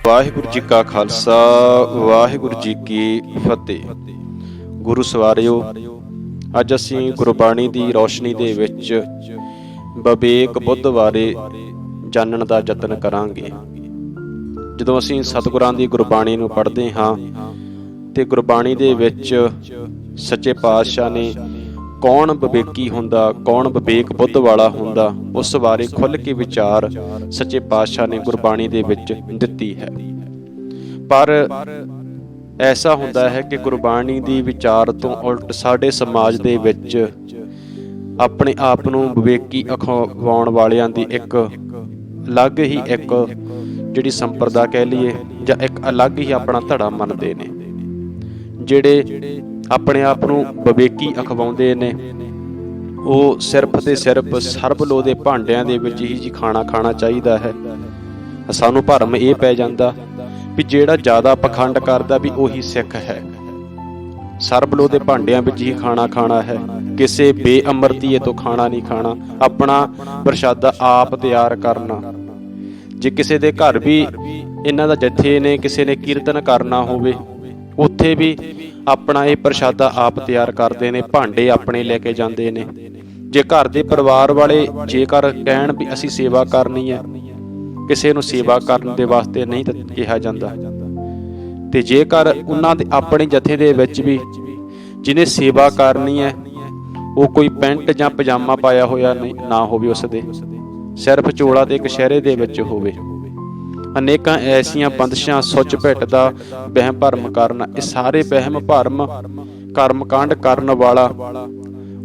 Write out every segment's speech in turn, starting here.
ਵਾਹਿਗੁਰੂ ਜੀ ਕਾ ਖਾਲਸਾ ਵਾਹਿਗੁਰੂ ਜੀ ਕੀ ਫਤਿਹ। ਗੁਰੂ ਸਵਾਰਿਓ, ਅੱਜ ਅਸੀਂ ਗੁਰਬਾਣੀ ਦੀ ਰੌਸ਼ਨੀ ਦੇ ਵਿੱਚ ਵਿਵੇਕ ਬੁੱਧ ਬਾਰੇ ਜਾਣਨ ਦਾ ਯਤਨ ਕਰਾਂਗੇ। ਜਦੋਂ ਅਸੀਂ ਸਤਿਗੁਰਾਂ ਦੀ ਗੁਰਬਾਣੀ ਨੂੰ ਪੜ੍ਹਦੇ ਹਾਂ ਤੇ ਗੁਰਬਾਣੀ ਦੇ ਵਿੱਚ ਸੱਚੇ ਪਾਤਸ਼ਾਹ ਨੇ ਕੌਣ ਵਿਵੇਕੀ ਹੁੰਦਾ, ਕੌਣ ਵਿਵੇਕ ਬੁੱਧ ਵਾਲਾ ਹੁੰਦਾ, ਉਸ ਬਾਰੇ ਖੁੱਲ੍ਹ ਕੇ ਵਿਚਾਰ ਸੱਚੇ ਪਾਤਸ਼ਾਹ ਨੇ ਗੁਰਬਾਣੀ ਦੇ ਵਿੱਚ ਦਿੱਤੀ ਹੈ। ਪਰ ਐਸਾ ਹੁੰਦਾ ਹੈ ਕਿ ਗੁਰਬਾਣੀ ਦੀ ਵਿਚਾਰ ਤੋਂ ਉਲਟ ਸਾਡੇ ਸਮਾਜ ਦੇ ਵਿੱਚ ਆਪਣੇ ਆਪ ਨੂੰ ਵਿਵੇਕੀ ਅਖਵਾਉਣ ਵਾਲਿਆਂ ਦੀ ਇੱਕ ਅਲੱਗ ਹੀ ਇੱਕ ਜਿਹੜੀ ਸੰਪਰਦਾ ਕਹਿ ਲਈਏ ਜਾਂ ਇੱਕ ਅਲੱਗ ਹੀ ਆਪਣਾ ਧੜਾ ਮੰਨਦੇ ਨੇ। ਜਿਹੜੇ ਆਪਣੇ ਆਪ ਨੂੰ ਵਿਵੇਕੀ ਅਖਵਾਉਂਦੇ ਨੇ ਉਹ ਸਿਰਫ ਤੇ ਸਿਰਫ ਸਰਬਲੋਹ ਦੇ ਭਾਂਡਿਆਂ ਦੇ ਵਿੱਚ ਹੀ ਖਾਣਾ ਖਾਣਾ ਚਾਹੀਦਾ ਹੈ। ਸਾਨੂੰ ਭਰਮ ਇਹ ਪੈ ਜਾਂਦਾ ਵੀ ਜਿਹੜਾ ਜ਼ਿਆਦਾ ਪਖੰਡ ਕਰਦਾ ਵੀ ਉਹੀ ਸਿੱਖ ਹੈ। ਸਰਬਲੋਹ ਦੇ ਭਾਂਡਿਆਂ ਵਿੱਚ ਹੀ ਖਾਣਾ ਖਾਣਾ ਹੈ, ਕਿਸੇ ਬੇਅਮਰਤੀਏ ਤੋਂ ਖਾਣਾ ਨਹੀਂ ਖਾਣਾ, ਆਪਣਾ ਪ੍ਰਸ਼ਾਦਾ ਆਪ ਤਿਆਰ ਕਰਨਾ। ਜੇ ਕਿਸੇ ਦੇ ਘਰ ਵੀ ਇਹਨਾਂ ਦਾ ਜਥੇ ਨੇ, ਕਿਸੇ ਨੇ ਕੀਰਤਨ ਕਰਨਾ ਹੋਵੇ, ਉੱਥੇ ਵੀ ਆਪਣਾ ਇਹ ਪ੍ਰਸ਼ਾਦਾ ਆਪ ਤਿਆਰ ਕਰਦੇ ਨੇ, ਭਾਂਡੇ ਆਪਣੇ ਲੈ ਕੇ ਜਾਂਦੇ ਨੇ। ਜੇ ਘਰ ਦੇ ਪਰਿਵਾਰ ਵਾਲੇ ਜੇਕਰ ਕਹਿਣ ਵੀ ਅਸੀਂ ਸੇਵਾ ਕਰਨੀ ਹੈ, ਕਿਸੇ ਨੂੰ ਸੇਵਾ ਕਰਨ ਦੇ ਵਾਸਤੇ ਨਹੀਂ ਕਿਹਾ ਜਾਂਦਾ। ਤੇ ਜੇਕਰ ਉਹਨਾਂ ਦੇ ਆਪਣੇ ਜਥੇ ਦੇ ਵਿੱਚ ਵੀ ਜਿਹਨੇ ਸੇਵਾ ਕਰਨੀ ਹੈ ਉਹ ਕੋਈ ਪੈਂਟ ਜਾਂ ਪਜਾਮਾ ਪਾਇਆ ਹੋਇਆ ਨਾ ਹੋਵੇ, ਉਸਦੇ ਸਿਰਫ ਚੋਲਾ ਤੇ ਕਛਹਿਰੇ ਦੇ ਵਿੱਚ ਹੋਵੇ। ਅਨੇਕਾਂ ਐਸੀਆਂ ਬੰਦਸ਼ਾਂ, ਸੁੱਚ ਭਿੱਟ ਦਾ ਵਹਿਮ ਭਰਮ ਕਰਨਾ, ਇਹ ਸਾਰੇ ਵਹਿਮ ਭਰਮ ਕਰਮਕਾਂਡ ਕਰਨ ਵਾਲਾ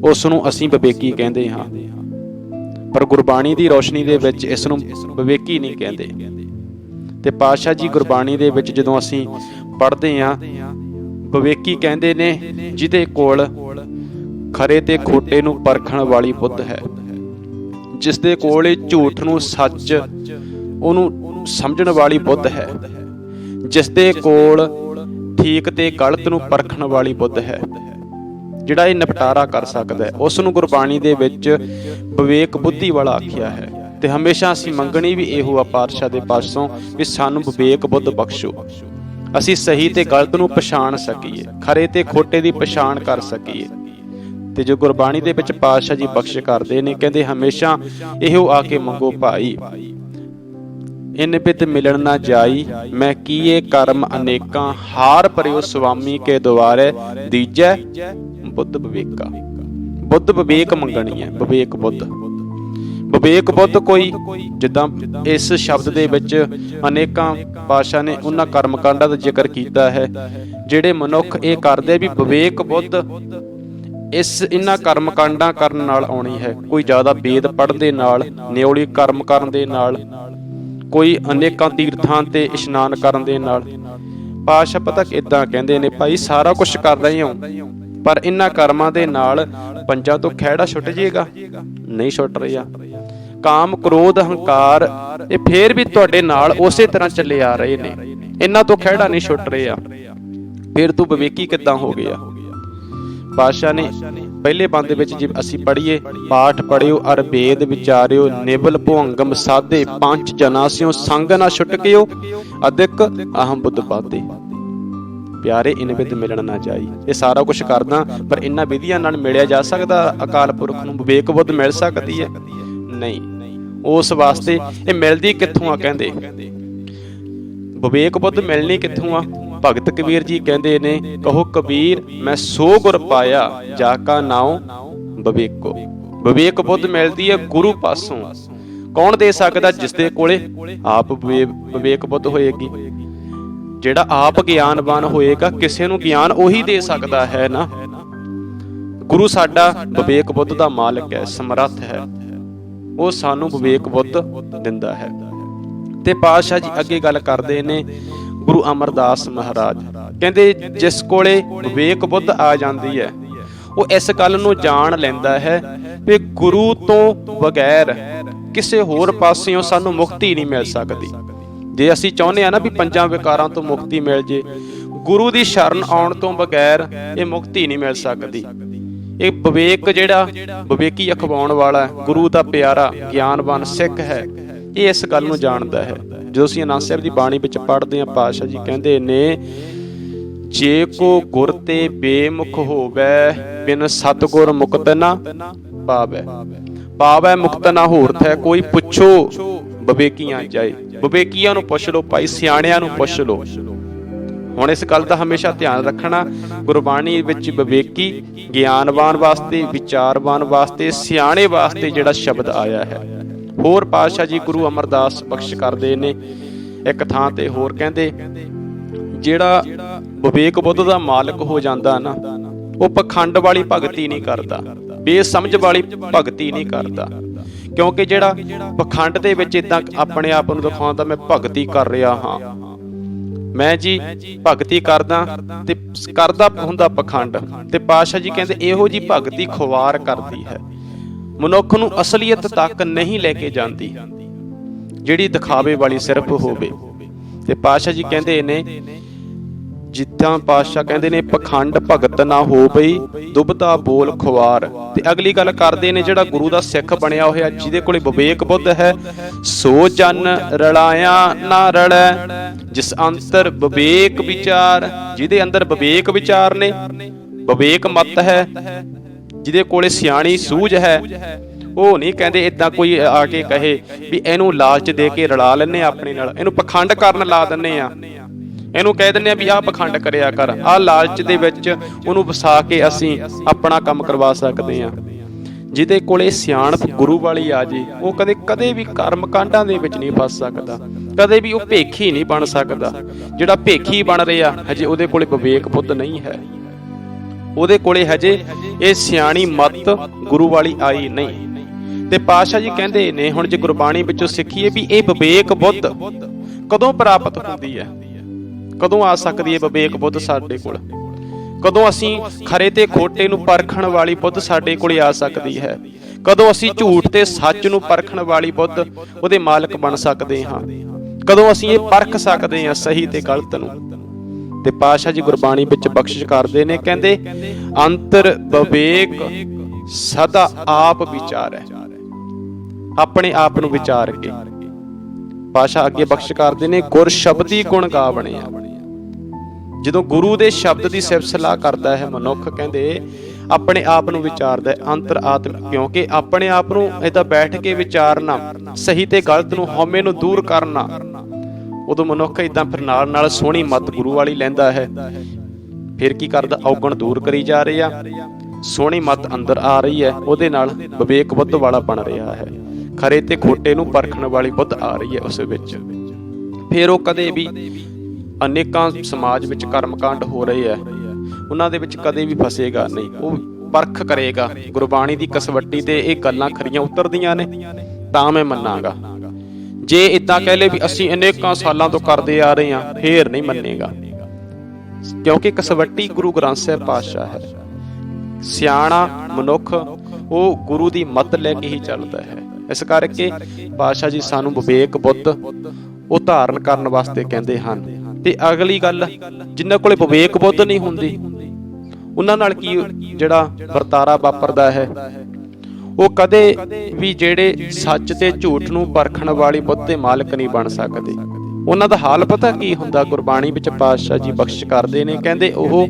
ਉਸ ਨੂੰ ਅਸੀਂ ਵਿਵੇਕੀ ਕਹਿੰਦੇ ਹਾਂ। ਪਰ ਗੁਰਬਾਣੀ ਦੀ ਰੌਸ਼ਨੀ ਦੇ ਵਿੱਚ ਇਸ ਨੂੰ ਵਿਵੇਕੀ ਨਹੀਂ ਕਹਿੰਦੇ। ਤੇ ਪਾਤਸ਼ਾਹ ਜੀ ਗੁਰਬਾਣੀ ਦੇ ਵਿੱਚ ਜਦੋਂ ਅਸੀਂ ਪੜ੍ਹਦੇ ਹਾਂ, ਵਿਵੇਕੀ ਕਹਿੰਦੇ ਨੇ ਜਿਹਦੇ ਕੋਲ ਖਰੇ ਤੇ ਖੋਟੇ ਨੂੰ ਪਰਖਣ ਵਾਲੀ ਬੁੱਧ ਹੈ, ਜਿਸ ਦੇ ਕੋਲ ਇਹ ਝੂਠ ਨੂੰ ਸੱਚ ਉਹਨੂੰ ਸਮਝਣ ਵਾਲੀ ਬੁੱਧ ਹੈ, ਜਿਸ ਦੇ ਕੋਲ ਠੀਕ ਤੇ ਗਲਤ ਨੂੰ ਪਰਖਣ ਵਾਲੀ ਬੁੱਧ ਹੈ, ਜਿਹੜਾ ਇਹ ਨਿਪਟਾਰਾ ਕਰ ਸਕਦਾ ਹੈ, ਉਸ ਨੂੰ ਗੁਰਬਾਣੀ ਦੇ ਵਿੱਚ ਵਿਵੇਕ ਬੁੱਧੀ ਵਾਲਾ ਆਖਿਆ ਹੈ। ਤੇ ਹਮੇਸ਼ਾ ਅਸੀਂ ਮੰਗਣੀ ਵੀ ਇਹੋ ਆ ਪਾਤਸ਼ਾਹ ਦੇ ਪਾਸੋਂ ਵੀ ਸਾਨੂੰ ਵਿਵੇਕ ਬੁੱਧ ਬਖਸ਼ੋ, ਅਸੀਂ ਸਹੀ ਤੇ ਗਲਤ ਨੂੰ ਪਛਾਣ ਸਕੀਏ, ਖਰੇ ਤੇ ਖੋਟੇ ਦੀ ਪਛਾਣ ਕਰ ਸਕੀਏ। ਤੇ ਜੋ ਗੁਰਬਾਣੀ ਦੇ ਵਿੱਚ ਪਾਤਸ਼ਾਹ ਜੀ ਬਖਸ਼ ਕਰਦੇ ਨੇ, ਕਹਿੰਦੇ ਹਮੇਸ਼ਾ ਇਹੋ ਆ ਕੇ ਮੰਗੋ ਭਾਈ, ਇਨ ਬਿਦ ਮਿਲਣ ਨਾ ਜਾਈ, ਮੈਂ ਕੀਏ ਕਰਮ ਅਨੇਕਾਂ, ਹਾਰ ਭਰਿਓ ਸੁਆਮੀ ਕੇ ਦੁਆਰੇ, ਦੀਜੈ ਬੁੱਧ ਵਿਵੇਕਾ। ਬੁੱਧ ਵਿਵੇਕ ਮੰਗਣੀ ਹੈ, ਵਿਵੇਕ ਬੁੱਧ। ਵਿਵੇਕ ਬੁੱਧ ਕੋਈ ਜਿੱਦਾਂ ਇਸ ਸ਼ਬਦ ਦੇ ਵਿੱਚ ਅਨੇਕਾਂ ਪਾਤਸ਼ਾਹ ਨੇ ਉਹਨਾਂ ਕਰਮ ਕਾਂਡਾਂ ਦਾ ਜ਼ਿਕਰ ਕੀਤਾ ਹੈ ਜਿਹੜੇ ਮਨੁੱਖ ਇਹ ਕਰਦੇ ਵੀ ਵਿਵੇਕ ਬੁੱਧ ਇਹਨਾਂ ਕਰਮ ਕਾਂਡਾਂ ਕਰਨ ਨਾਲ ਆਉਣੀ ਹੈ। ਕੋਈ ਜ਼ਿਆਦਾ ਵੇਦ ਪੜ੍ਹਨ ਦੇ ਨਾਲ, ਨਿਉਲੀ ਕਰਮ ਕਰਨ ਦੇ ਨਾਲ, ਕੋਈ ਅਨੇਕਾਂ ਤੀਰਥਾਂ ਤੇ ਇਸ਼ਨਾਨ ਕਰਨ ਦੇ ਨਾਲ। ਪਾਤਸ਼ਾਹ ਪਤਾ ਕਿੱਦਾਂ ਕਹਿੰਦੇ ਨੇ, ਭਾਈ ਸਾਰਾ ਕੁਛ ਕਰ ਰਹੇ ਹੋ ਪਰ ਇਹਨਾਂ ਕਰਮਾਂ ਦੇ ਨਾਲ ਪੰਜਾਂ ਤੋਂ ਖਹਿੜਾ ਛੁੱਟ ਜਾਏਗਾ, ਨਹੀਂ ਛੁੱਟ ਰਿਹਾ। ਕਾਮ, ਕ੍ਰੋਧ, ਹੰਕਾਰ ਇਹ ਫੇਰ ਵੀ ਤੁਹਾਡੇ ਨਾਲ ਉਸੇ ਤਰ੍ਹਾਂ ਚੱਲੇ ਆ ਰਹੇ ਨੇ, ਇਹਨਾਂ ਤੋਂ ਖਹਿੜਾ ਨਹੀਂ ਛੁੱਟ ਰਿਹਾ, ਫਿਰ ਤੂੰ ਵਿਵੇਕੀ ਕਿੱਦਾਂ ਹੋ ਗਿਆ। ਪਾਤਸ਼ਾਹ ਨੇ ਪਹਿਲੇ ਬੰਦ ਦੇ ਵਿੱਚ ਜੇ ਅਸੀਂ ਪੜ੍ਹੀਏ, ਪਾਠ ਪੜ੍ਹਿਓ ਅਰ ਵੇਦ ਵਿਚਾਰਿਓ, ਨਿਵਲ ਭੁਅੰਗਮ ਸਾਧੇ, ਪੰਜ ਜਨਾਸਿਓ ਸੰਗ ਨਾ ਛੁਟਕਿਓ, ਅਦਿਕ ਅਹਮ ਬੁੱਧ ਬਾਧੇ। ਪਿਆਰੇ ਇਨ ਵਿਦ ਮਿਲਣ ਨਾ ਜਾਈ, ਇਹ ਸਾਰਾ ਕੁਛ ਕਰਦਾ ਪਰ ਇਹਨਾਂ ਵਿਧੀਆਂ ਨਾਲ ਮਿਲਿਆ ਜਾ ਸਕਦਾ ਅਕਾਲ ਪੁਰਖ ਨੂੰ? ਵਿਵੇਕ ਬੁੱਧ ਮਿਲ ਸਕਦੀ ਹੈ? ਨਹੀਂ। ਉਸ ਵਾਸਤੇ ਇਹ ਮਿਲਦੀ ਕਿੱਥੋਂ ਆ? ਕਹਿੰਦੇ ਵਿਵੇਕ ਬੁੱਧ ਮਿਲਣੀ ਕਿੱਥੋਂ ਆ? ਭਗਤ ਕਬੀਰ ਜੀ ਕਹਿੰਦੇ ਨੇ, ਕਹੋ ਕਬੀਰ ਮੈਂ ਸੋ ਗੁਰ ਪਾਇਆ, ਜਾ ਕਾ ਨਾਉ ਵਿਵੇਕੋ। ਵਿਵੇਕ ਬੁੱਧ ਮਿਲਦੀ ਹੈ ਗੁਰੂ ਪਾਸੋਂ। ਕੌਣ ਦੇ ਸਕਦਾ? ਜਿਸ ਦੇ ਕੋਲੇ ਆਪ ਵਿਵੇਕ ਬੁੱਧ ਹੋਏਗੀ। ਜਿਹੜਾ ਆਪ ਗਿਆਨਵਾਨ ਹੋਏਗਾ, ਕਿਸੇ ਨੂੰ ਗਿਆਨ ਉਹੀ ਦੇ ਸਕਦਾ ਹੈ ਨਾ। ਗੁਰੂ ਸਾਡਾ ਵਿਵੇਕ ਬੁੱਧ ਦਾ ਮਾਲਕ ਹੈ, ਸਮਰੱਥ ਹੈ, ਉਹ ਸਾਨੂੰ ਵਿਵੇਕ ਬੁੱਧ ਦਿੰਦਾ ਹੈ। ਤੇ ਪਾਤਸ਼ਾਹ ਜੀ ਅੱਗੇ ਗੱਲ ਕਰਦੇ ਨੇ, ਗੁਰੂ ਅਮਰਦਾਸ ਮਹਾਰਾਜ ਕਹਿੰਦੇ ਜਿਸ ਕੋਲੇ ਵਿਵੇਕ ਬੁੱਧ ਆ ਜਾਂਦੀ ਹੈ ਉਹ ਇਸ ਗੱਲ ਨੂੰ ਜਾਣ ਲੈਂਦਾ ਹੈ ਵੀ ਗੁਰੂ ਤੋਂ ਬਗੈਰ ਕਿਸੇ ਹੋਰ ਪਾਸਿਓਂ ਸਾਨੂੰ ਮੁਕਤੀ ਨਹੀਂ ਮਿਲ ਸਕਦੀ। ਜੇ ਅਸੀਂ ਚਾਹੁੰਦੇ ਹਾਂ ਨਾ ਵੀ ਪੰਜਾਂ ਵਿਕਾਰਾਂ ਤੋਂ ਮੁਕਤੀ ਮਿਲ ਜੇ, ਗੁਰੂ ਦੀ ਸ਼ਰਨ ਆਉਣ ਤੋਂ ਬਗੈਰ ਇਹ ਮੁਕਤੀ ਨਹੀਂ ਮਿਲ ਸਕਦੀ। ਇਹ ਵਿਵੇਕ ਜਿਹੜਾ ਵਿਵੇਕੀ ਅਖਵਾਉਣ ਵਾਲਾ ਗੁਰੂ ਦਾ ਪਿਆਰਾ ਗਿਆਨਵਾਨ ਸਿੱਖ ਹੈ, ਇਹ ਇਸ ਗੱਲ ਨੂੰ ਜਾਣਦਾ ਹੈ। ਜਦੋਂ ਅਸੀਂ ਆਨੰਦ ਸਾਹਿਬ ਦੀ ਬਾਣੀ ਵਿੱਚ ਪੜ੍ਹਦੇ ਹਾਂ, ਪਾਤਸ਼ਾਹ ਜੀ ਕਹਿੰਦੇ ਨੇ, ਜੇ ਕੋ ਗੁਰ ਤੇ ਬੇਮੁਖ ਹੋਵੈ, ਬਿਨ ਸਤਿਗੁਰ ਮੁਕਤ ਨਾ ਪਾਵੈ। ਪਾਵੈ ਮੁਕਤ ਨਾ ਹੋਰਥ ਹੈ, ਕੋਈ ਪੁੱਛੋ ਵਿਵੇਕੀਆਂ ਜਾਏ। ਵਿਵੇਕੀਆਂ ਨੂੰ ਪੁੱਛ ਲਓ ਭਾਈ, ਸਿਆਣਿਆਂ ਨੂੰ ਪੁੱਛ ਲਓ। ਹੁਣ ਇਸ ਗੱਲ ਦਾ ਹਮੇਸ਼ਾ ਧਿਆਨ ਰੱਖਣਾ, ਗੁਰਬਾਣੀ ਵਿੱਚ ਵਿਵੇਕੀ, ਗਿਆਨਵਾਨ ਵਾਸਤੇ, ਵਿਚਾਰਵਾਨ ਵਾਸਤੇ, ਸਿਆਣੇ ਵਾਸਤੇ ਜਿਹੜਾ ਸ਼ਬਦ ਆਇਆ ਹੈ। ਹੋਰ ਪਾਤਸ਼ਾਹ ਜੀ ਗੁਰੂ ਅਮਰਦਾਸ ਬਖਸ਼ ਕਰਦੇ ਨੇ ਇੱਕ ਥਾਂ ਤੇ ਹੋਰ, ਕਹਿੰਦੇ ਜਿਹੜਾ ਵਿਵੇਕ ਬੁੱਧ ਦਾ ਮਾਲਕ ਹੋ ਜਾਂਦਾ ਨਾ, ਉਹ ਪਖੰਡ ਵਾਲੀ ਭਗਤੀ ਨਹੀਂ ਕਰਦਾ, ਬੇਸਮਝ ਵਾਲੀ ਭਗਤੀ ਨਹੀਂ ਕਰਦਾ। ਕਿਉਂਕਿ ਜਿਹੜਾ ਪਖੰਡ ਦੇ ਵਿੱਚ ਇਦਾਂ ਆਪਣੇ ਆਪ ਨੂੰ ਦਿਖਾਉਂਦਾ, ਮੈਂ ਭਗਤੀ ਕਰ ਰਿਹਾ ਹਾਂ, ਮੈਂ ਜੀ ਭਗਤੀ ਕਰਦਾ, ਤੇ ਕਰਦਾ ਹੁੰਦਾ ਪਖੰਡ। ਤੇ ਪਾਤਸ਼ਾਹ ਜੀ ਕਹਿੰਦੇ ਇਹੋ ਜੀ ਭਗਤੀ ਖੁਆਰ ਕਰਦੀ ਹੈ, ਮਨੁੱਖ ਨੂੰ ਅਸਲੀਅਤ ਤੱਕ ਨਹੀਂ ਲੈ ਕੇ ਜਾਂਦੀ, ਜਿਹੜੀ ਦਿਖਾਵੇ ਵਾਲੀ ਸਿਰਫ ਹੋਵੇ। ਤੇ ਪਾਤਸ਼ਾਹ ਜੀ ਕਹਿੰਦੇ ਨੇ, ਜਿੱਦਾਂ ਪਾਤਸ਼ਾਹ ਕਹਿੰਦੇ ਨੇ, ਪਖੰਡ ਭਗਤ ਨਾ ਹੋ ਪਈ, ਦੁਬਦਾ ਬੋਲ ਖੁਆਰ। ਤੇ ਅਗਲੀ ਗੱਲ ਕਰਦੇ ਨੇ, ਜਿਹੜਾ ਗੁਰੂ ਦਾ ਸਿੱਖ ਬਣਿਆ ਹੋਇਆ, ਜਿਹਦੇ ਕੋਲੇ ਵਿਵੇਕ ਬੁੱਧ ਹੈ, ਸੋ ਜਨ ਰਲਾਇਆ ਨਾ ਰਲੈ, ਜਿਸ ਅੰਤਰ ਵਿਵੇਕ ਵਿਚਾਰ। ਜਿਹਦੇ ਅੰਦਰ ਵਿਵੇਕ ਵਿਚਾਰ ਨੇ, ਵਿਵੇਕ ਮਤ ਹੈ, ਜਿਹਦੇ ਕੋਲੇ ਸਿਆਣੀ ਸੂਝ ਹੈ, ਉਹ ਨਹੀਂ ਕਹਿੰਦੇ ਏਦਾਂ ਕੋਈ ਆ ਕੇ ਕਹੇ ਵੀ ਇਹਨੂੰ ਲਾਲਚ ਦੇ ਕੇ ਰਲਾ ਲੈਂਦੇ ਆ ਆਪਣੇ ਨਾਲ, ਇਹਨੂੰ ਪਖੰਡ ਕਰਨ ਲਾ ਦਿੰਦੇ ਆ, ਇਹਨੂੰ ਕਹਿ ਦਿੰਦੇ ਆ ਵੀ ਆਹ ਪਖੰਡ ਕਰਿਆ ਕਰ, ਆਹ ਲਾਲਚ ਦੇ ਵਿੱਚ ਉਹਨੂੰ ਵਸਾ ਕੇ ਅਸੀਂ ਆਪਣਾ ਕੰਮ ਕਰਵਾ ਸਕਦੇ ਹਾਂ। ਜਿਹਦੇ ਕੋਲੇ ਸਿਆਣਪ ਗੁਰੂ ਵਾਲੀ ਆ ਜੇ, ਉਹ ਕਦੇ ਵੀ ਕਰਮ ਕਾਂਡਾਂ ਦੇ ਵਿੱਚ ਨਹੀਂ ਫਸ ਸਕਦਾ, ਕਦੇ ਵੀ ਉਹ ਭੇਖੀ ਨਹੀਂ ਬਣ ਸਕਦਾ। ਜਿਹੜਾ ਭੇਖੀ ਬਣ ਰਿਹਾ ਹਜੇ ਉਹਦੇ ਕੋਲੇ ਵਿਵੇਕ ਬੁੱਧ ਨਹੀਂ ਹੈ, ਉਹਦੇ ਕੋਲੇ ਹਜੇ ਇਹ ਸਿਆਣੀ ਮੱਤ ਗੁਰੂ ਵਾਲੀ ਆਈ ਨਹੀਂ। ਤੇ ਪਾਤਸ਼ਾਹ ਜੀ ਕਹਿੰਦੇ ਨੇ, ਹੁਣ ਜੇ ਗੁਰਬਾਣੀ ਵਿੱਚੋਂ ਸਿੱਖੀਏ ਵੀ ਇਹ ਵਿਵੇਕ ਬੁੱਧ ਕਦੋਂ ਪ੍ਰਾਪਤ ਹੁੰਦੀ ਹੈ, ਕਦੋਂ ਆ ਸਕਦੀ ਹੈ ਵਿਵੇਕ ਬੁੱਧ ਸਾਡੇ ਕੋਲ, ਕਦੋਂ ਅਸੀਂ ਖਰੇ ਤੇ ਖੋਟੇ ਨੂੰ ਪਰਖਣ ਵਾਲੀ ਬੁੱਧ ਸਾਡੇ ਕੋਲੇ ਆ ਸਕਦੀ ਹੈ, ਕਦੋਂ ਅਸੀਂ ਝੂਠ ਤੇ ਸੱਚ ਨੂੰ ਪਰਖਣ ਵਾਲੀ ਬੁੱਧ ਉਹਦੇ ਮਾਲਕ ਬਣ ਸਕਦੇ ਹਾਂ, ਕਦੋਂ ਅਸੀਂ ਇਹ ਪਰਖ ਸਕਦੇ ਹਾਂ ਸਹੀ ਤੇ ਗਲਤ ਨੂੰ। ਤੇ ਪਾਤਸ਼ਾਹ ਜੀ ਗੁਰਬਾਣੀ ਵਿੱਚ ਬਖਸ਼ਿਸ਼ ਕਰਦੇ ਨੇ, ਕਹਿੰਦੇ ਅੰਤਰ ਵਿਵੇਕ ਸਦਾ ਆਪ ਵਿਚਾਰੈ, ਆਪਣੇ ਆਪ ਨੂੰ ਵਿਚਾਰ ਕੇ। ਪਾਤਸ਼ਾਹ ਅੱਗੇ ਬਖਸ਼ ਕਰਦੇ ਨੇ, ਗੁਰ ਸ਼ਬਦੀ ਗੁਣ ਗਾ ਬਣਿਆ। ਜਦੋਂ ਗੁਰੂ ਦੇ ਸ਼ਬਦ ਦੀ ਸਿਫਤ ਸਲਾਹ ਕਰਦਾ ਹੈ ਮਨੁੱਖ, ਕਹਿੰਦੇ ਆਪਣੇ ਆਪ ਨੂੰ ਵਿਚਾਰਦਾ ਹੈ, ਅੰਤਰ ਆਤਮ। ਕਿਉਂਕਿ ਆਪਣੇ ਆਪ ਨੂੰ ਏਦਾਂ ਬੈਠ ਕੇ ਵਿਚਾਰਨਾ, ਸਹੀ ਤੇ ਗਲਤ ਨੂੰ, ਹਉਮੈ ਨੂੰ ਦੂਰ ਕਰਨਾ, ਉਦੋਂ ਮਨੁੱਖ ਏਦਾਂ ਫਿਰ ਨਾਲ ਸੋਹਣੀ ਮੱਤ ਗੁਰੂ ਵਾਲੀ ਲੈਂਦਾ ਹੈ। ਫਿਰ ਕੀ ਕਰਦਾ, ਔਗਣ ਦੂਰ ਕਰੀ ਜਾ ਰਿਹਾ, ਸੋਹਣੀ ਮੱਤ ਅੰਦਰ ਆ ਰਹੀ ਹੈ, ਉਹਦੇ ਨਾਲ ਵਿਵੇਕ ਬੁੱਧ ਵਾਲਾ ਬਣ ਰਿਹਾ ਹੈ, ਖਰੇ ਤੇ ਖੋਟੇ ਨੂੰ ਪਰਖਣ ਵਾਲੀ ਬੁੱਧ ਆ ਰਹੀ ਹੈ ਉਸ ਵਿੱਚ। ਫਿਰ ਉਹ ਕਦੇ ਵੀ ਅਨੇਕਾਂ ਸਮਾਜ ਵਿੱਚ ਕਰਮਕਾਂਡ ਹੋ ਰਹੇ ਹੈ, ਉਹਨਾਂ ਦੇ ਵਿੱਚ ਕਦੇ ਵੀ ਫਸੇਗਾ ਨਹੀਂ, ਉਹ ਪਰਖ ਕਰੇਗਾ, ਗੁਰਬਾਣੀ ਦੀ ਕਸਵੱਟੀ ਤੇ ਇਹ ਗੱਲਾਂ ਖਰੀਆਂ ਉਤਰਦੀਆਂ ਨੇ ਤਾਂ ਮੈਂ ਮੰਨਾਂਗਾ। ਜੇ ਇਦਾਂ ਕਹਿ ਲਏ ਵੀ ਅਸੀਂ ਅਨੇਕਾਂ ਸਾਲਾਂ ਤੋਂ ਕਰਦੇ ਆ ਰਹੇ ਹਾਂ, ਫੇਰ ਨਹੀਂ ਮੰਨੇਗਾ। ਕਿਉਂਕਿ ਕਸਵੱਟੀ ਗੁਰੂ ਗ੍ਰੰਥ ਸਾਹਿਬ ਪਾਤਸ਼ਾਹ ਹੈ। ਸਿਆਣਾ ਮਨੁੱਖ ਉਹ ਗੁਰੂ ਦੀ ਮੱਤ ਲੈ ਕੇ ਹੀ ਚੱਲਦਾ ਹੈ। ਇਸ ਕਰਕੇ ਪਾਤਸ਼ਾਹ ਜੀ ਸਾਨੂੰ ਵਿਵੇਕ ਬੁੱਧ ਉਹ ਧਾਰਨ ਕਰਨ ਵਾਸਤੇ ਕਹਿੰਦੇ ਹਨ। ਤੇ ਅਗਲੀ ਗੱਲ, ਜਿਨ੍ਹਾਂ ਕੋਲੇ ਵਿਵੇਕ ਬੁੱਧ ਨਹੀਂ ਹੁੰਦੀ, ਉਹਨਾਂ ਨਾਲ ਕੀ ਜਿਹੜਾ ਵਰਤਾਰਾ ਵਾਪਰਦਾ ਹੈ, ਉਹ ਕਦੇ ਵੀ ਜਿਹੜੇ ਸੱਚ ਤੇ ਝੂਠ ਨੂੰ ਪਰਖਣ ਵਾਲੀ ਬੁੱਧ ਦੇ ਮਾਲਕ ਨਹੀਂ ਬਣ ਸਕਦੇ। ਉਹਨਾਂ ਦਾ ਹਾਲ ਪਤਾ ਕੀ ਹੁੰਦਾ, ਗੁਰਬਾਣੀ ਵਿੱਚ ਪਾਤਸ਼ਾਹ ਜੀ ਬਖਸ਼ ਕਰਦੇ ਨੇ, ਕਹਿੰਦੇ ਉਹ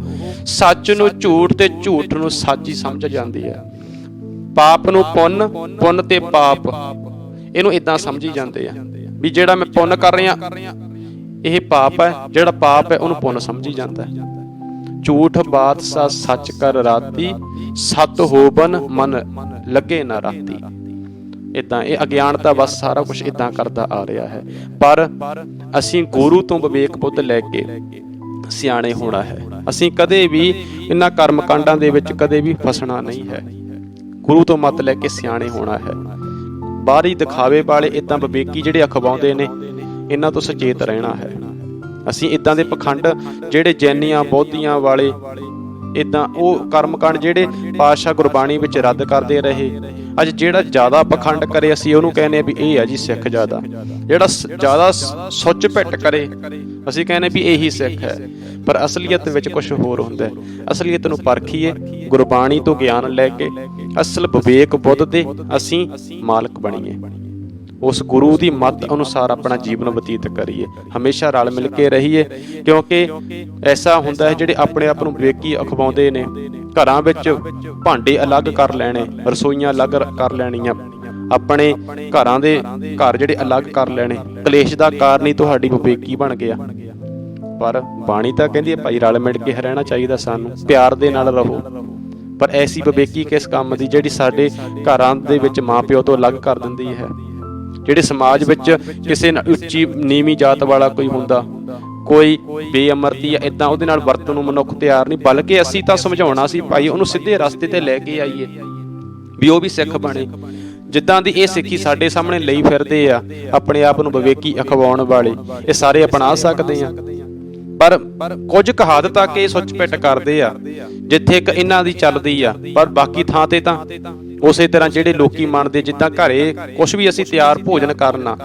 ਸੱਚ ਨੂੰ ਝੂਠ ਤੇ ਝੂਠ ਨੂੰ ਸੱਚ ਹੀ ਸਮਝ ਜਾਂਦੀ ਹੈ, ਪਾਪ ਨੂੰ ਪੁੰਨ, ਪੁੰਨ ਤੇ ਪਾਪ, ਇਹਨੂੰ ਇਦਾਂ ਸਮਝੀ ਜਾਂਦੇ ਆ ਵੀ ਜਿਹੜਾ ਮੈਂ ਪੁੰਨ ਕਰ ਰਿਹਾ ਇਹ ਪਾਪ ਹੈ, ਜਿਹੜਾ ਪਾਪ ਹੈ ਉਹਨੂੰ ਪੁੰਨ ਸਮਝੀ ਜਾਂਦਾ ਹੈ। ਝੂਠ ਬਾਤ ਸੱਚ ਕਰ ਰਾਤੀ, ਸਤ ਹੋਵਨ ਮਨ ਲੱਗੇ ਨਾ ਰਾਤੀ। ਇਦਾਂ ਇਹ ਅਗਿਆਨਤਾ ਬਸ ਸਾਰਾ ਕੁਝ ਇਦਾਂ ਕਰਦਾ ਆ ਰਿਹਾ ਹੈ। ਪਰ ਅਸੀਂ ਗੁਰੂ ਤੋਂ ਵਿਵੇਕ ਬੁੱਧ ਲੈ ਕੇ ਸਿਆਣੇ ਹੋਣਾ ਹੈ। ਅਸੀਂ ਕਦੇ ਵੀ ਇਹਨਾਂ ਕਰਮ ਕਾਂਡਾਂ ਦੇ ਵਿੱਚ ਕਦੇ ਵੀ ਫਸਣਾ ਨਹੀਂ ਹੈ। ਗੁਰੂ ਤੋਂ ਮੱਤ ਲੈ ਕੇ ਸਿਆਣੇ ਹੋਣਾ ਹੈ। ਬਾਹਰੀ ਦਿਖਾਵੇ ਵਾਲੇ ਇਦਾਂ ਵਿਵੇਕੀ ਜਿਹੜੇ ਅਖਵਾਉਂਦੇ ਨੇ, ਇਹਨਾਂ ਤੋਂ ਸੁਚੇਤ ਰਹਿਣਾ ਹੈ। ਅਸੀਂ ਇਦਾਂ ਦੇ ਪਖੰਡ ਜਿਹੜੇ ਜੈਨੀਆਂ ਬੋਧੀਆਂ ਵਾਲੇ ਇਦਾਂ ਉਹ ਕਰਮਕਾਂਡ ਜਿਹੜੇ ਪਾਤਸ਼ਾਹ ਗੁਰਬਾਣੀ ਵਿੱਚ ਰੱਦ ਕਰਦੇ ਰਹੇ, ਅੱਜ ਜਿਹੜਾ ਜ਼ਿਆਦਾ ਪਖੰਡ ਕਰੇ ਅਸੀਂ ਉਹਨੂੰ ਕਹਿੰਦੇ ਆ ਵੀ ਇਹ ਆ ਜੀ ਸਿੱਖ ਜ਼ਿਆਦਾ। ਜਿਹੜਾ ਜ਼ਿਆਦਾ ਸੁੱਚ ਪਿੱਟ ਕਰੇ ਅਸੀਂ ਕਹਿੰਦੇ ਵੀ ਇਹੀ ਸਿੱਖ ਹੈ। ਪਰ ਅਸਲੀਅਤ ਵਿੱਚ ਕੁਝ ਹੋਰ ਹੁੰਦਾ ਹੈ। ਅਸਲੀਅਤ ਨੂੰ ਪਰਖੀਏ, ਗੁਰਬਾਣੀ ਤੋਂ ਗਿਆਨ ਲੈ ਕੇ ਅਸਲ ਵਿਵੇਕ ਬੁੱਧ ਦੇ ਅਸੀਂ ਮਾਲਕ ਬਣੀਏ। ਉਸ ਗੁਰੂ ਦੀ ਮੱਤ ਅਨੁਸਾਰ ਆਪਣਾ ਜੀਵਨ ਬਤੀਤ ਕਰੀਏ, ਹਮੇਸ਼ਾ ਰਲ ਮਿਲ ਕੇ ਰਹੀਏ। ਕਿਉਂਕਿ ਐਸਾ ਹੁੰਦਾ ਹੈ ਜਿਹੜੇ ਆਪਣੇ ਆਪ ਨੂੰ ਵਿਵੇਕੀ ਅਖਵਾਉਂਦੇ ਨੇ, ਘਰਾਂ ਵਿੱਚ ਭਾਂਡੇ ਅਲੱਗ ਕਰ ਲੈਣੇ, ਰਸੋਈਆਂ ਅਲੱਗ ਕਰ ਲੈਣੀਆਂ, ਆਪਣੇ ਘਰਾਂ ਦੇ ਘਰ ਜਿਹੜੇ ਅਲੱਗ ਕਰ ਲੈਣੇ, ਕਲੇਸ਼ ਦਾ ਕਾਰਨ ਹੀ ਤੁਹਾਡੀ ਵਿਵੇਕੀ ਬਣ ਗਿਆ। ਪਰ ਬਾਣੀ ਤਾਂ ਕਹਿੰਦੀ ਹੈ ਭਾਈ ਰਲ ਮਿਲ ਕੇ ਰਹਿਣਾ ਚਾਹੀਦਾ, ਸਾਨੂੰ ਪਿਆਰ ਦੇ ਨਾਲ ਰਹੋ। ਪਰ ਐਸੀ ਵਿਵੇਕੀ ਕਿਸ ਕੰਮ ਦੀ ਜਿਹੜੀ ਸਾਡੇ ਘਰਾਂ ਦੇ ਵਿੱਚ ਮਾਂ ਪਿਓ ਤੋਂ ਅਲੱਗ ਕਰ ਦਿੰਦੀ ਹੈ। ਜਿਹੜੇ ਸਮਾਜ ਵਿੱਚ ਕਿਸੇ ਉੱਚੀ ਨੀਵੀਂ ਜਾਤ ਵਾਲਾ ਕੋਈ ਹੁੰਦਾ, ਕੋਈ ਬੇਅਮਰਤੀ ਜਾਂ ਇੱਦਾਂ ਉਹਦੇ ਨਾਲ ਵਰਤਣ ਨੂੰ ਮਨੁੱਖ ਤਿਆਰ ਨਹੀਂ, ਬਲਕਿ ਅਸੀਂ ਤਾਂ ਸਮਝਾਉਣਾ ਸੀ ਭਾਈ ਉਹਨੂੰ ਸਿੱਧੇ ਰਸਤੇ ਤੇ ਲੈ ਕੇ ਆਈਏ ਵੀ ਉਹ ਵੀ ਸਿੱਖ ਬਣੇ। ਜਿੱਦਾਂ ਦੀ ਇਹ ਸਿੱਖੀ ਸਾਡੇ ਸਾਹਮਣੇ ਲਈ ਫਿਰਦੇ ਆ ਆਪਣੇ ਆਪ ਨੂੰ ਵਿਵੇਕੀ ਅਖਵਾਉਣ ਵਾਲੇ, ਇਹ ਸਾਰੇ ਅਪਣਾ ਸਕਦੇ ਆ। ਪਰ ਕੁਝ ਕੁ ਹੱਦ ਤੱਕ ਇਹ ਸੁੱਚ ਪਿੱਟ ਕਰਦੇ ਆ ਜਿੱਥੇ ਇੱਕ ਇਹਨਾਂ ਦੀ ਚੱਲਦੀ ਆ, ਪਰ ਬਾਕੀ ਥਾਂ ਤੇ ਤਾਂ ਉਸੇ ਤਰ੍ਹਾਂ ਜਿਹੜੇ ਲੋਕੀ ਮੰਨਦੇ, ਜਿੱਦਾਂ ਘਰੇ ਕੁਛ ਵੀ ਅਸੀਂ ਤਿਆਰ ਭੋਜਨ ਕਰਨਾ,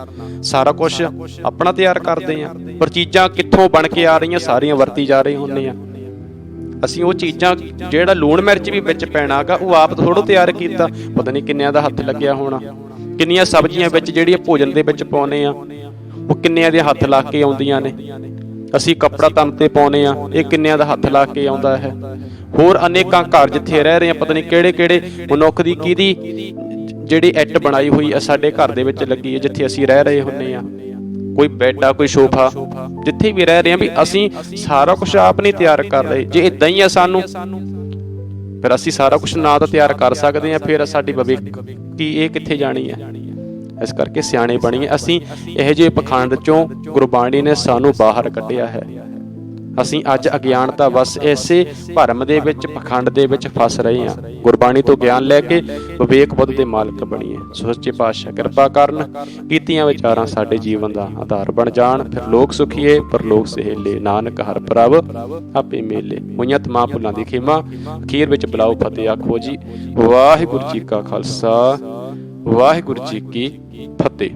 ਸਾਰਾ ਕੁਛ ਆਪਣਾ ਤਿਆਰ ਕਰਦੇ ਆ, ਪਰ ਚੀਜ਼ਾਂ ਕਿੱਥੋਂ ਬਣ ਕੇ ਆ ਰਹੀਆਂ ਸਾਰੀਆਂ ਵਰਤੀ ਜਾ ਰਹੇ ਹੁੰਦੇ ਆ। ਅਸੀਂ ਉਹ ਚੀਜ਼ਾਂ ਜਿਹੜਾ ਲੂਣ ਮਿਰਚ ਵੀ ਵਿੱਚ ਪੈਣਾ ਗਾ ਉਹ ਆਪ ਥੋੜ੍ਹਾ ਤਿਆਰ ਕੀਤਾ, ਪਤਾ ਨਹੀਂ ਕਿੰਨਿਆਂ ਦਾ ਹੱਥ ਲੱਗਿਆ ਹੋਣਾ। ਕਿੰਨੀਆਂ ਸਬਜ਼ੀਆਂ ਵਿੱਚ ਜਿਹੜੀਆਂ ਭੋਜਨ ਦੇ ਵਿੱਚ ਪਾਉਂਦੇ ਆ ਉਹ ਕਿੰਨਿਆਂ ਦੇ ਹੱਥ ਲਾ ਕੇ ਆਉਂਦੀਆਂ ਨੇ। ਅਸੀਂ ਕੱਪੜਾ ਤਨ ਤੇ ਪਾਉਂਦੇ ਆ, ਇਹ ਕਿੰਨਿਆਂ ਦਾ ਹੱਥ ਲਾ ਕੇ ਆਉਂਦਾ ਹੈ। ਹੋਰ ਅਨੇਕਾਂ ਘਰ ਜਿੱਥੇ ਰਹਿ ਰਹੇ ਆ, ਪਤਾ ਨਹੀਂ ਕਿਹੜੇ ਕਿਹੜੇ ਮਨੁੱਖ ਦੀ ਕਿਹਦੀ ਜਿਹੜੀ ਇੱਟ ਬਣਾਈ ਹੋਈ ਆ ਸਾਡੇ ਘਰ ਦੇ ਵਿੱਚ ਲੱਗੀ ਹੈ, ਜਿੱਥੇ ਅਸੀਂ ਰਹਿ ਰਹੇ ਹੁੰਦੇ ਆ। ਕੋਈ ਬੈੱਡ ਆ, ਕੋਈ ਸੋਫਾ, ਜਿੱਥੇ ਵੀ ਰਹਿ ਰਹੇ ਆ, ਵੀ ਅਸੀਂ ਸਾਰਾ ਕੁਛ ਆਪ ਨਹੀਂ ਤਿਆਰ ਕਰ ਰਹੇ। ਜੇ ਇਦਾਂ ਹੀ ਆ ਸਾਨੂੰ, ਫਿਰ ਅਸੀਂ ਸਾਰਾ ਕੁਛ ਨਾ ਤਾਂ ਤਿਆਰ ਕਰ ਸਕਦੇ ਆ, ਫਿਰ ਸਾਡੀ ਵਿਵੇਕੀ ਇਹ ਕਿੱਥੇ ਜਾਣੀ ਹੈ। ਇਸ ਕਰਕੇ ਸਿਆਣੇ ਬਣੀਏ। ਅਸੀਂ ਇਹੋ ਜਿਹੇ ਪਖੰਡ ਚੋਂ ਗੁਰਬਾਣੀ ਨੇ ਸਾਨੂੰ ਬਾਹਰ ਕੱਢਿਆ ਹੈ। ਅਸੀਂ ਅੱਜ ਅਗਿਆਨਤਾ ਬਸ ਇਸੇ ਭਰਮ ਦੇ ਵਿੱਚ, ਪਖੰਡ ਦੇ ਵਿੱਚ ਫਸ ਰਹੇ ਹਾਂ। ਗੁਰਬਾਣੀ ਤੋਂ ਗਿਆਨ ਲੈ ਕੇ ਵਿਵੇਕ ਬੁੱਧ ਦੇ ਮਾਲਕ ਬਣੀਏ। ਸੱਚੇ ਪਾਤਸ਼ਾਹ ਕਿਰਪਾ ਕਰਨ, ਕੀਤੀਆਂ ਵਿਚਾਰਾਂ ਸਾਡੇ ਜੀਵਨ ਦਾ ਆਧਾਰ ਬਣ ਜਾਣ। ਫਿਰ ਲੋਕ ਸੁਖੀਏ ਪਰਲੋਕ ਸਹੇਲੇ, ਨਾਨਕ ਹਰਿ ਪ੍ਰਭ ਆਪੇ ਮੇਲੇ। ਹੋਈਆਂ ਤਮਾਮ ਭੁੱਲਾਂ ਦੀ ਖਿਮਾ। ਅਖੀਰ ਵਿੱਚ ਬੁਲਾਓ ਫਤਿਹ ਆਖੋ ਜੀ। ਵਾਹਿਗੁਰੂ ਜੀ ਕਾ ਖਾਲਸਾ, ਵਾਹਿਗੁਰੂ ਜੀ ਕੀ ਫਤਿਹ।